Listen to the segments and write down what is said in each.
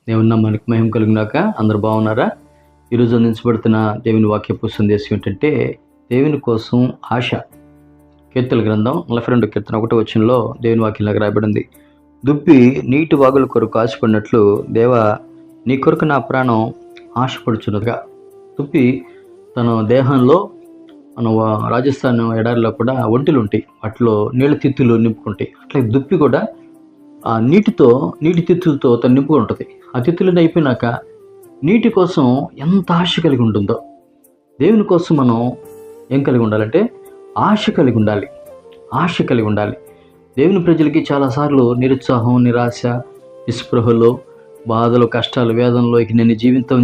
దేవుని నామానికి మహిమ కలుగునాక. అందరు బాగున్నారా? ఈరోజు అందించబడుతున్న దేవుని వాక్యపు సందేశం ఏంటంటే దేవుని కోసం ఆశ. కీర్తన గ్రంథం 42 కీర్తన 1వ వచనంలో దేవుని వాక్యంలాగా రాయబడింది. దుప్పి నీటి వాగుల కొరకు ఆశపడినట్లు దేవా నీ కొరకు నా ప్రాణం ఆశపడుచున్నదిగా. దుప్పి తన దేహంలో మన రాజస్థాన్ ఎడారిలో కూడా ఒంటెలు ఉంటాయి, వాటిలో నీళ్ళ తిత్తులు నింపుకుంటాయి. అట్లా దుప్పి కూడా ఆ నీటి తిత్తులతో తను నింపుకు ఉంటుంది. ఆ తిత్తులు అయిపోయినాక నీటి కోసం ఎంత ఆశ కలిగి ఉంటుందో, దేవుని కోసం మనం ఏం కలిగి ఉండాలంటే ఆశ కలిగి ఉండాలి. ఆశ కలిగి ఉండాలి. దేవుని ప్రజలకి చాలాసార్లు నిరుత్సాహం, నిరాశ, నిస్పృహలు, బాధలు, కష్టాలు, వేదనలో ఇక నేను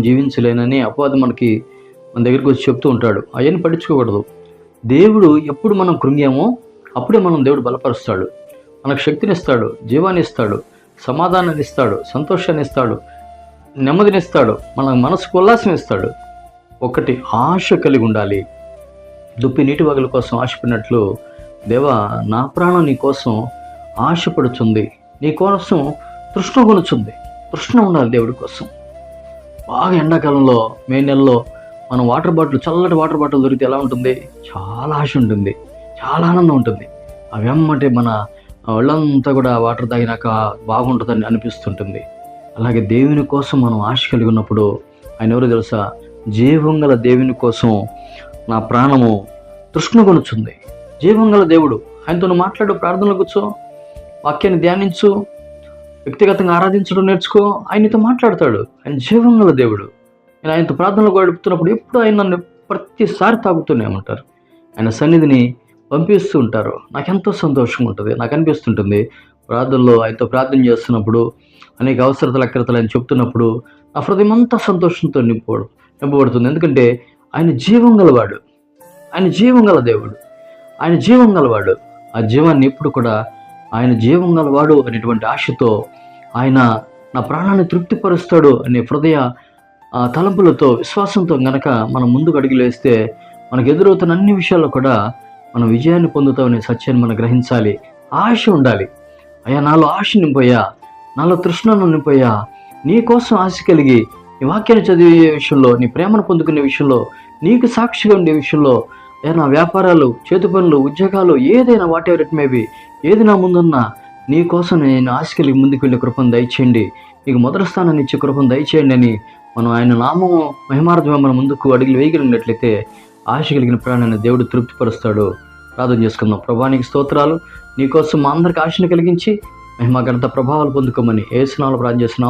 జీవించలేనని అపవాదం మన దగ్గరికి వచ్చి చెప్తూ ఉంటాడు. అవన్నీ పట్టించుకోకూడదు. దేవుడు ఎప్పుడు మనం కృంగామో అప్పుడే మనం దేవుడు బలపరుస్తాడు, మనకు శక్తిని ఇస్తాడు, జీవాన్ని ఇస్తాడు, సమాధానాన్ని ఇస్తాడు, సంతోషాన్ని ఇస్తాడు, నెమ్మదినిస్తాడు, మన మనసుకు ఉల్లాసం ఇస్తాడు. ఒకటి ఆశ కలిగి ఉండాలి. దుప్పి నీటి వాగుల కోసం ఆశపడినట్లు దేవా నా ప్రాణం నీ కోసం ఆశపడుచుంది, నీ కోసం తృష్ణ కొనుచుంది. తృష్ణ ఉండాలి దేవుడి కోసం. బాగా ఎండాకాలంలో మే నెలలో మనం చల్లటి వాటర్ బాటిల్ దొరికితే ఎలా ఉంటుంది? చాలా ఆశ ఉంటుంది, చాలా ఆనందం ఉంటుంది. అవి ఏమంటే మన ఒళ్ళంతా కూడా వాటర్ తాగినాక బాగుంటుందని అనిపిస్తుంటుంది. అలాగే దేవుని కోసం మనం ఆశ కలిగి ఉన్నప్పుడు ఆయన ఎవరో తెలుసా? జీవంగల దేవుని కోసం నా ప్రాణము తృష్ణ కొనుచుంది. జీవంగల దేవుడు, ఆయనతో మాట్లాడు, ప్రార్థనలు కూర్చో, వాక్యాన్ని ధ్యానించు, వ్యక్తిగతంగా ఆరాధించడం నేర్చుకో. ఆయనతో మాట్లాడతాడు. ఆయన జీవంగల దేవుడు. నేను ఆయనతో ప్రార్థనలు గడుపుతున్నప్పుడు ఎప్పుడు ఆయన నన్ను ప్రతిసారి తాగుతూనే ఉంటారు. ఆయన సన్నిధిని పంపిస్తూ ఉంటారు. నాకెంతో సంతోషంగా ఉంటుంది. నాకు అనిపిస్తుంటుంది ప్రార్థనలో ఆయనతో ప్రార్థన చేస్తున్నప్పుడు, అనేక అవసరతలు అక్రతలు ఆయన చెప్తున్నప్పుడు నా హృదయం అంతా సంతోషంతో నింపబడుతుంది. ఎందుకంటే ఆయన జీవం గలవాడు, ఆయన జీవం గల దేవుడు, ఆయన జీవం గలవాడు. ఆ జీవాన్ని ఎప్పుడు కూడా ఆయన జీవం గలవాడు అనేటువంటి ఆశతో, ఆయన నా ప్రాణాన్ని తృప్తిపరుస్తాడు అనే హృదయ తలంపులతో, విశ్వాసంతో గనక మనం ముందుకు అడుగులు వేస్తే మనకు ఎదురవుతున్న అన్ని విషయాల్లో కూడా మనం విజయాన్ని పొందుతామనే సత్యాన్ని మనం గ్రహించాలి. ఆశ ఉండాలి. అయ్యా నాలో ఆశ నింపోయా, నాలో తృష్ణను నింపోయా, నీ కోసం ఆశ కలిగి నీ వాక్యాన్ని చదివే విషయంలో, నీ ప్రేమను పొందుకునే విషయంలో, నీకు సాక్షిగా ఉండే విషయంలో, నా వ్యాపారాలు, చేతి పనులు, ఉద్యోగాలు, ఏదైనా వాట్ ఎవర్ ఇట్ మేబీ, ఏది నా ముందున్నా నీ కోసం నేను ఆశ కలిగి ముందుకు వెళ్ళే కృపను దయచేయండి, నీకు మొదటి స్థానాన్ని ఇచ్చే కృపను దయచేయండి అని మనం ఆయన నామం మహిమార్థమే మనం ముందుకు అడుగులు వేయగలిగినట్లయితే ఆశ కలిగిన ప్రాణాన్ని దేవుడు తృప్తిపరుస్తాడు. ప్రార్థన చేసుకుందాం. ప్రభువా నీకు స్తోత్రాలు. నీకోసం మా అందరికి ఆశను కలిగించి మహిమ ఘనత ప్రభావాలు పొందుకోమని యేసు నామములో ప్రార్థన చేస్తున్నాం.